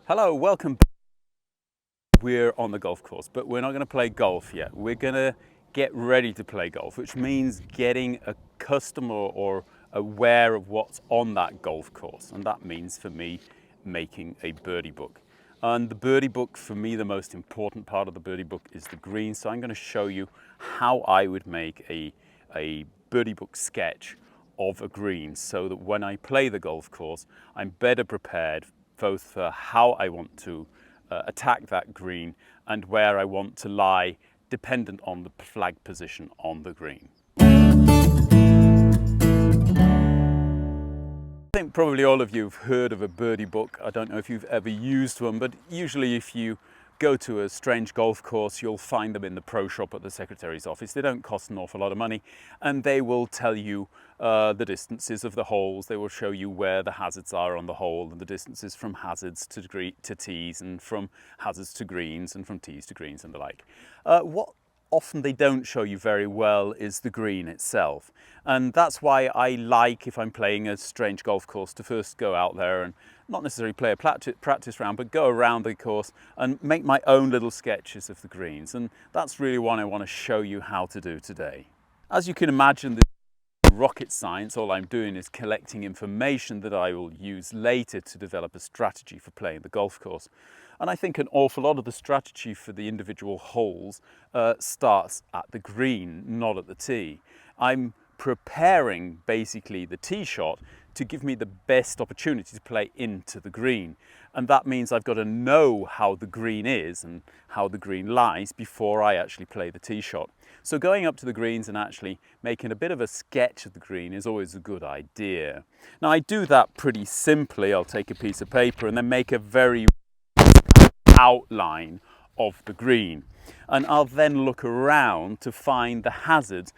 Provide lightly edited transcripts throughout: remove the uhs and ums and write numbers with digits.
Hello, welcome back. We're on the golf course, but we're not going to play golf yet. We're going to get ready to play golf, which means getting accustomed or aware of what's on that golf course. And that means for me making a birdie book. And the birdie book, for me, the most important part of the birdie book is the green. So I'm going to show you how I would make a birdie book sketch of a green so that when I play the golf course, I'm better prepared both for how I want to attack that green and where I want to lie, dependent on the flag position on the green. I think probably all of you have heard of a birdie book. I don't know if you've ever used one, but usually if you go to a strange golf course, you'll find them in the pro shop at the secretary's office. They don't cost an awful lot of money, and they will tell you the distances of the holes. They will show you where the hazards are on the hole and the distances from hazards to tees and from hazards to greens and from tees to greens and the like. What often they don't show you very well is the green itself. And that's why I like, if I'm playing a strange golf course, to first go out there and not necessarily play a practice round, but go around the course and make my own little sketches of the greens. And that's really what I want to show you how to do today. As you can imagine, this is rocket science. All I'm doing is collecting information that I will use later to develop a strategy for playing the golf course. And I think an awful lot of the strategy for the individual holes starts at the green, not at the tee. I'm preparing basically the tee shot to give me the best opportunity to play into the green. And that means I've got to know how the green is and how the green lies before I actually play the tee shot. So going up to the greens and actually making a bit of a sketch of the green is always a good idea. Now I do that pretty simply. I'll take a piece of paper and then make a very outline of the green, and I'll then look around to find the hazards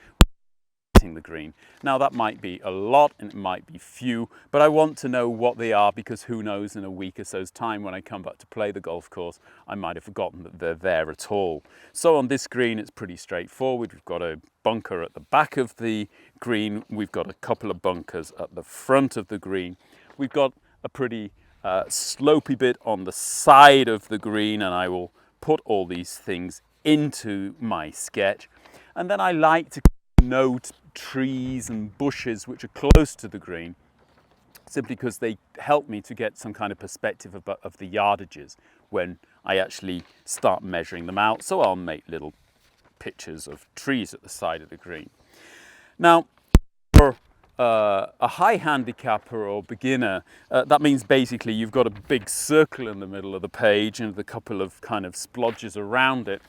hitting the green. Now that might be a lot and it might be few, but I want to know what they are, because who knows, in a week or so's time when I come back to play the golf course, I might have forgotten that they're there at all. So on this green it's pretty straightforward. We've got a bunker at the back of the green, we've got a couple of bunkers at the front of the green, we've got a pretty slopey bit on the side of the green, and I will put all these things into my sketch. And then I like to note trees and bushes which are close to the green, simply because they help me to get some kind of perspective of the yardages when I actually start measuring them out. So I'll make little pictures of trees at the side of the green. Now, for a high handicapper or beginner, that means basically you've got a big circle in the middle of the page and a couple of kind of splodges around it.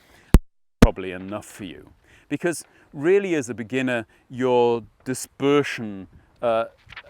Probably enough for you, because really as a beginner your dispersion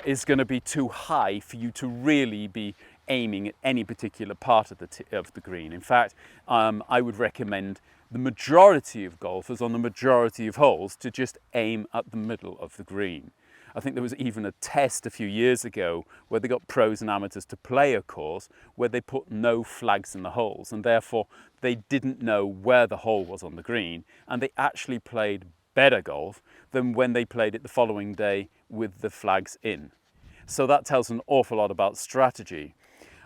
is going to be too high for you to really be aiming at any particular part of the green. In fact, I would recommend the majority of golfers on the majority of holes to just aim at the middle of the green. I think there was even a test a few years ago where they got pros and amateurs to play a course where they put no flags in the holes, and therefore they didn't know where the hole was on the green, and they actually played better golf than when they played it the following day with the flags in. So that tells an awful lot about strategy.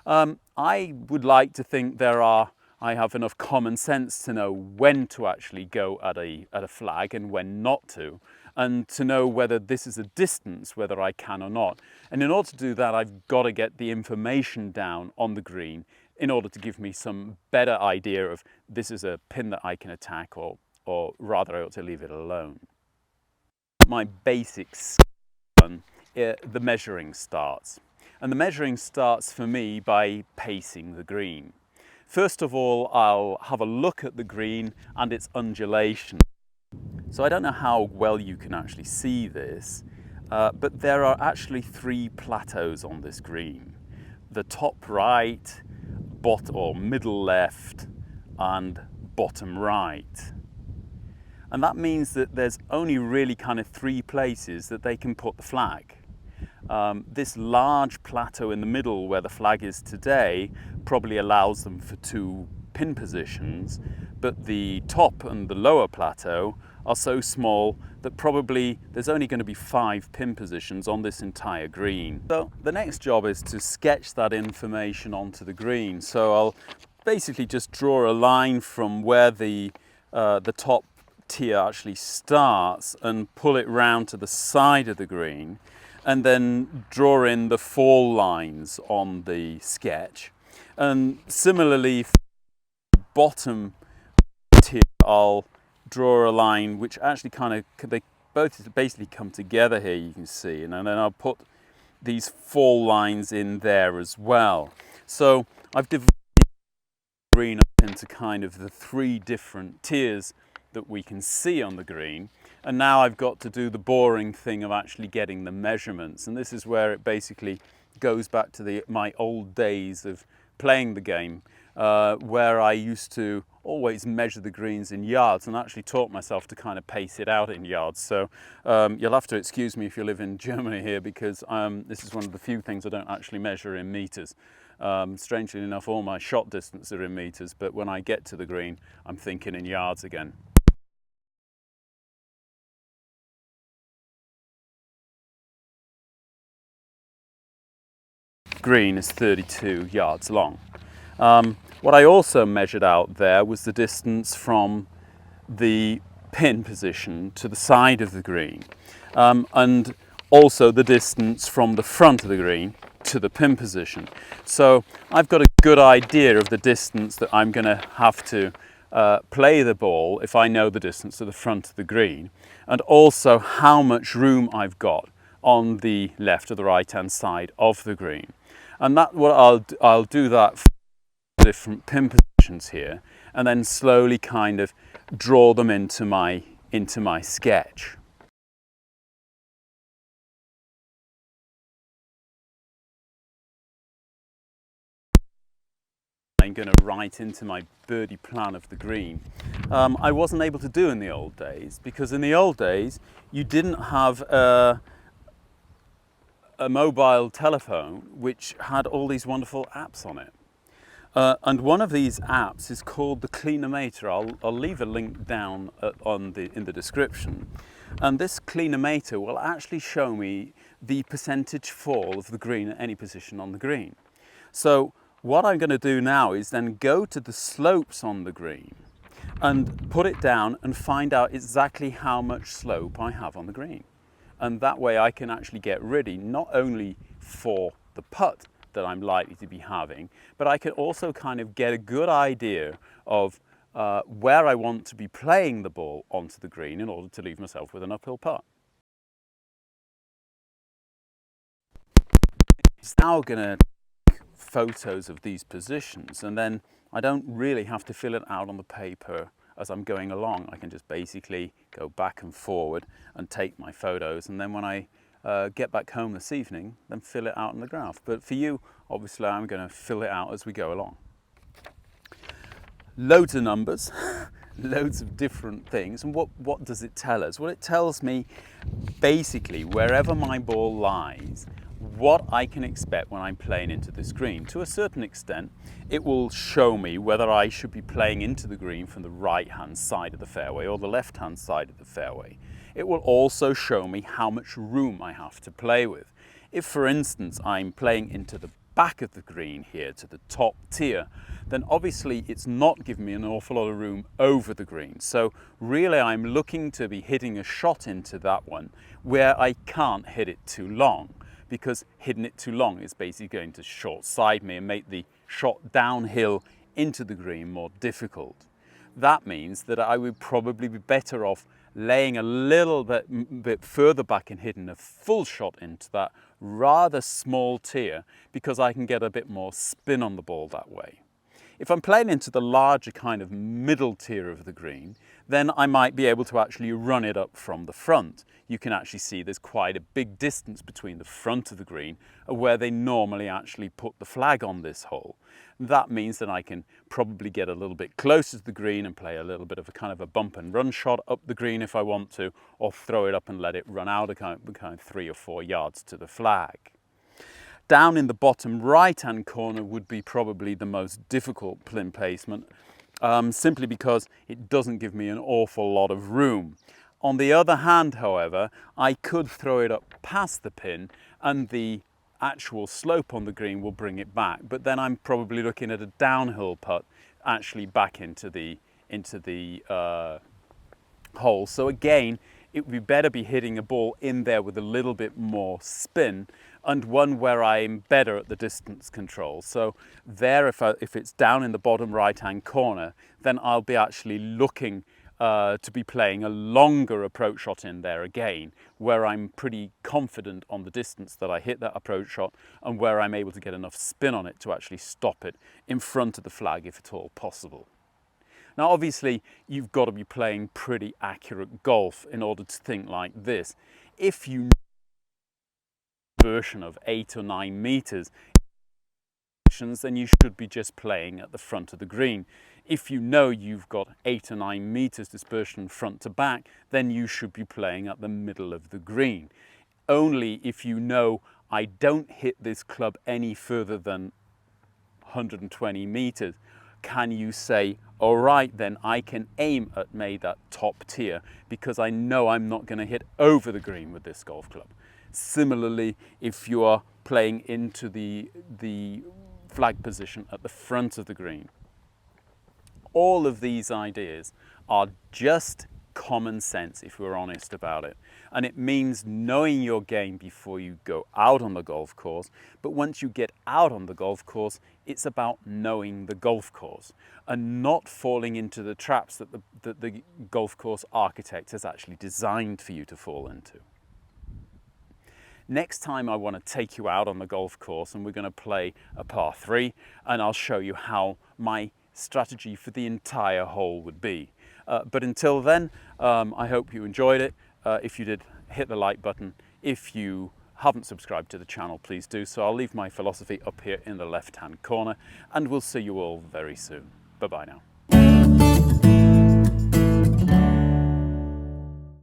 I would like to think I have enough common sense to know when to actually go at a flag and when not to, and to know whether this is a distance, whether I can or not. And in order to do that, I've got to get the information down on the green in order to give me some better idea of this is a pin that I can attack, or rather I ought to leave it alone. My basics, the measuring starts. And the measuring starts for me by pacing the green. First of all, I'll have a look at the green and its undulation. So I don't know how well you can actually see this, but there are actually 3 plateaus on this green. The top right, bottom or middle left, and bottom right. And that means that there's only really kind of 3 places that they can put the flag. This large plateau in the middle where the flag is today probably allows them for 2 pin positions, but the top and the lower plateau are so small that probably there's only going to be 5 pin positions on this entire green. So the next job is to sketch that information onto the green. So I'll basically just draw a line from where the top tier actually starts and pull it round to the side of the green, and then draw in the fall lines on the sketch. And similarly for the bottom tier, I'll draw a line which actually they both basically come together here, you can see, and then I'll put these fall lines in there as well. So I've divided the green up into kind of the 3 different tiers that we can see on the green, and now I've got to do the boring thing of actually getting the measurements, and this is where it basically goes back to my old days of playing the game, where I used to always measure the greens in yards and actually taught myself to kind of pace it out in yards. So you'll have to excuse me if you live in Germany here, because this is one of the few things I don't actually measure in meters. Strangely enough, all my shot distance are in meters, but when I get to the green, I'm thinking in yards again. Green is 32 yards long. What I also measured out there was the distance from the pin position to the side of the green, and also the distance from the front of the green to the pin position. So I've got a good idea of the distance that I'm going to have to play the ball if I know the distance to the front of the green, and also how much room I've got on the left or the right hand side of the green. And that what I'll do that for different pin positions here, and then slowly kind of draw them into my sketch. I'm going to write into my birdie plan of the green. I wasn't able to do in the old days, because in the old days you didn't have a mobile telephone which had all these wonderful apps on it. And one of these apps is called the Clinometer. I'll leave a link down in the description. And this Clinometer will actually show me the percentage fall of the green at any position on the green. So what I'm going to do now is then go to the slopes on the green and put it down and find out exactly how much slope I have on the green. And that way I can actually get ready not only for the putt that I'm likely to be having, but I can also kind of get a good idea of where I want to be playing the ball onto the green in order to leave myself with an uphill putt. I'm now going to take photos of these positions, and then I don't really have to fill it out on the paper as I'm going along. I can just basically go back and forward and take my photos, and then when I get back home this evening, then fill it out on the graph. But for you, obviously, I'm going to fill it out as we go along. Loads of numbers, loads of different things. And what does it tell us? Well, it tells me basically wherever my ball lies, what I can expect when I'm playing into this green. To a certain extent, it will show me whether I should be playing into the green from the right-hand side of the fairway or the left-hand side of the fairway. It will also show me how much room I have to play with. If, for instance, I'm playing into the back of the green here to the top tier, then obviously it's not giving me an awful lot of room over the green. So really I'm looking to be hitting a shot into that one where I can't hit it too long, because hitting it too long is basically going to short side me and make the shot downhill into the green more difficult. That means that I would probably be better off laying a little bit further back and hitting a full shot into that rather small tier, because I can get a bit more spin on the ball that way. If I'm playing into the larger kind of middle tier of the green, then I might be able to actually run it up from the front. You can actually see there's quite a big distance between the front of the green and where they normally actually put the flag on this hole. That means that I can probably get a little bit closer to the green and play a little bit of a kind of a bump and run shot up the green if I want to, or throw it up and let it run out a kind of 3 or 4 yards to the flag. Down in the bottom right-hand corner would be probably the most difficult pin placement. simply because it doesn't give me an awful lot of room. On the other hand, however, I could throw it up past the pin and the actual slope on the green will bring it back, but then I'm probably looking at a downhill putt actually back into the hole. So again, it would be better be hitting a ball in there with a little bit more spin, and one where I'm better at the distance control. So there, if it's down in the bottom right hand corner, then I'll be actually looking to be playing a longer approach shot in there again, where I'm pretty confident on the distance that I hit that approach shot and where I'm able to get enough spin on it to actually stop it in front of the flag if at all possible. Now obviously you've got to be playing pretty accurate golf in order to think like this. If you know a version of 8 or 9 meters, then you should be just playing at the front of the green. If you know you've got 8 or 9 meters dispersion front to back, then you should be playing at the middle of the green. Only if you know I don't hit this club any further than 120 meters, can you say, all right, then I can aim at that top tier because I know I'm not going to hit over the green with this golf club. Similarly, if you are playing into the flag position at the front of the green. All of these ideas are just common sense if we're honest about it. And it means knowing your game before you go out on the golf course. But once you get out on the golf course, it's about knowing the golf course and not falling into the traps that the golf course architect has actually designed for you to fall into. Next time I want to take you out on the golf course and we're going to play a par 3 and I'll show you how my strategy for the entire hole would be. But until then, I hope you enjoyed it. If you did, hit the like button. If you haven't subscribed to the channel, please do so. I'll leave my philosophy up here in the left-hand corner and we'll see you all very soon. Bye-bye now.